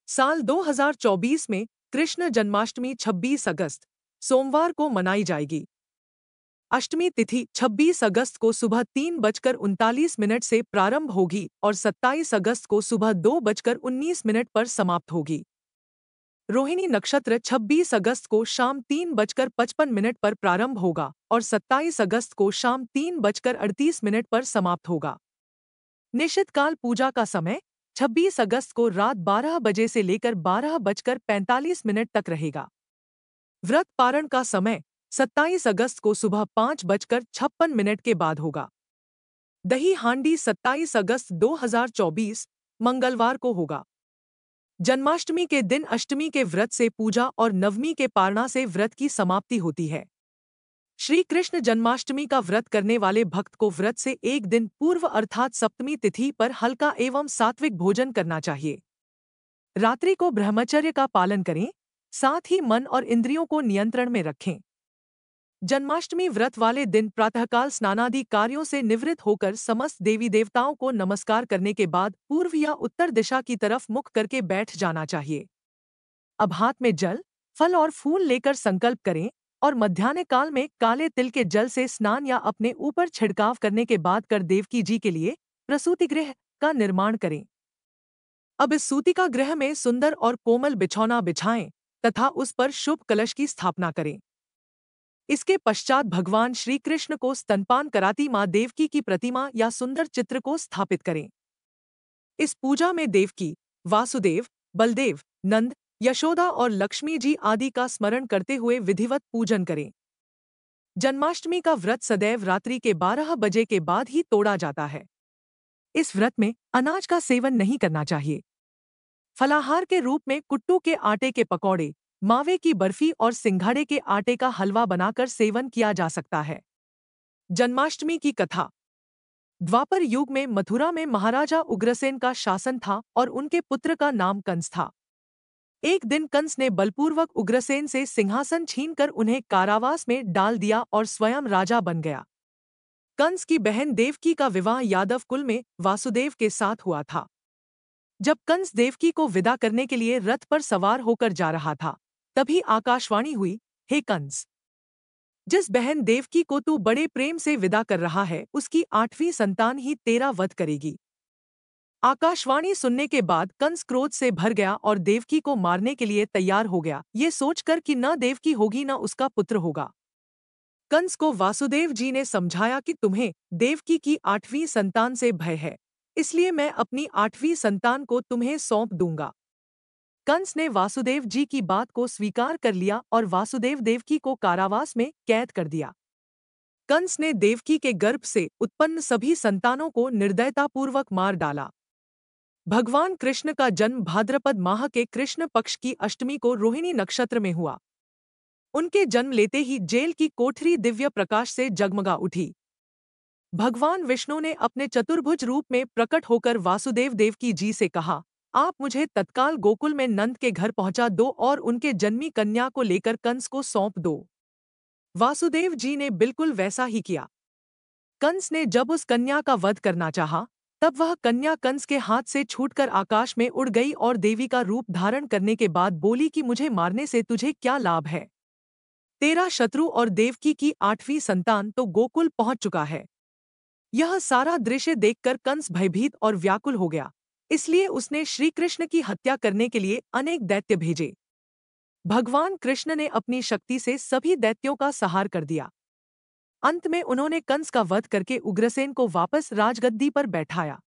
साल 2024 में कृष्ण जन्माष्टमी 26 अगस्त सोमवार को मनाई जाएगी। अष्टमी तिथि 26 अगस्त को सुबह 3:39 से प्रारंभ होगी और 27 अगस्त को सुबह 2:19 पर समाप्त होगी। रोहिणी नक्षत्र 26 अगस्त को शाम 3:55 पर प्रारंभ होगा और 27 अगस्त को शाम 3:38 पर समाप्त होगा। निश्चित काल पूजा का समय 26 अगस्त को रात 12 बजे से लेकर 12:45 तक रहेगा। व्रत पारण का समय 27 अगस्त को सुबह 5:56 के बाद होगा। दही हांडी 27 अगस्त 2024 मंगलवार को होगा। जन्माष्टमी के दिन अष्टमी के व्रत से पूजा और नवमी के पारणा से व्रत की समाप्ति होती है। श्री कृष्ण जन्माष्टमी का व्रत करने वाले भक्त को व्रत से एक दिन पूर्व अर्थात सप्तमी तिथि पर हल्का एवं सात्विक भोजन करना चाहिए। रात्रि को ब्रह्मचर्य का पालन करें, साथ ही मन और इंद्रियों को नियंत्रण में रखें। जन्माष्टमी व्रत वाले दिन प्रातःकाल स्नानादि कार्यों से निवृत्त होकर समस्त देवी देवताओं को नमस्कार करने के बाद पूर्व या उत्तर दिशा की तरफ मुख करके बैठ जाना चाहिए। अब हाथ में जल, फल और फूल लेकर संकल्प करें और मध्याह्न काल में काले तिल के जल से स्नान या अपने ऊपर छिड़काव करने के बाद कर देवकी जी के लिए प्रसूतिगृह का निर्माण करें। अब इस सूतिका गृह में सुंदर और कोमल बिछौना बिछाएं तथा उस पर शुभ कलश की स्थापना करें। इसके पश्चात भगवान श्री कृष्ण को स्तनपान कराती माँ देवकी की प्रतिमा या सुंदर चित्र को स्थापित करें। इस पूजा में देवकी, वासुदेव, बलदेव, नंद, यशोदा और लक्ष्मी जी आदि का स्मरण करते हुए विधिवत पूजन करें। जन्माष्टमी का व्रत सदैव रात्रि के 12 बजे के बाद ही तोड़ा जाता है। इस व्रत में अनाज का सेवन नहीं करना चाहिए। फलाहार के रूप में कुट्टू के आटे के पकौड़े, मावे की बर्फी और सिंघाड़े के आटे का हलवा बनाकर सेवन किया जा सकता है। जन्माष्टमी की कथा। द्वापर युग में मथुरा में महाराजा उग्रसेन का शासन था और उनके पुत्र का नाम कंस था। एक दिन कंस ने बलपूर्वक उग्रसेन से सिंहासन छीनकर उन्हें कारावास में डाल दिया और स्वयं राजा बन गया। कंस की बहन देवकी का विवाह यादव कुल में वासुदेव के साथ हुआ था। जब कंस देवकी को विदा करने के लिए रथ पर सवार होकर जा रहा था, तभी आकाशवाणी हुई, हे कंस, जिस बहन देवकी को तू बड़े प्रेम से विदा कर रहा है, उसकी 8वीं संतान ही तेरा वध करेगी। आकाशवाणी सुनने के बाद कंस क्रोध से भर गया और देवकी को मारने के लिए तैयार हो गया, ये सोचकर कि न देवकी होगी न उसका पुत्र होगा। कंस को वासुदेव जी ने समझाया कि तुम्हें देवकी की 8वीं संतान से भय है, इसलिए मैं अपनी 8वीं संतान को तुम्हें सौंप दूंगा। कंस ने वासुदेव जी की बात को स्वीकार कर लिया और वासुदेव देवकी को कारावास में कैद कर दिया। कंस ने देवकी के गर्भ से उत्पन्न सभी संतानों को निर्दयतापूर्वक मार डाला। भगवान कृष्ण का जन्म भाद्रपद माह के कृष्ण पक्ष की अष्टमी को रोहिणी नक्षत्र में हुआ। उनके जन्म लेते ही जेल की कोठरी दिव्य प्रकाश से जगमगा उठी। भगवान विष्णु ने अपने चतुर्भुज रूप में प्रकट होकर वासुदेव देवकी जी से कहा, आप मुझे तत्काल गोकुल में नंद के घर पहुंचा दो और उनके जन्मी कन्या को लेकर कंस को सौंप दो। वासुदेव जी ने बिल्कुल वैसा ही किया। कंस ने जब उस कन्या का वध करना चाहा, तब वह कन्या कंस के हाथ से छूटकर आकाश में उड़ गई और देवी का रूप धारण करने के बाद बोली कि मुझे मारने से तुझे क्या लाभ है? तेरा शत्रु और देवकी की 8वीं संतान तो गोकुल पहुंच चुका है। यह सारा दृश्य देखकर कंस भयभीत और व्याकुल हो गया, इसलिए उसने श्री कृष्ण की हत्या करने के लिए अनेक दैत्य भेजे। भगवान कृष्ण ने अपनी शक्ति से सभी दैत्यों का संहार कर दिया। अंत में उन्होंने कंस का वध करके उग्रसेन को वापस राजगद्दी पर बैठाया।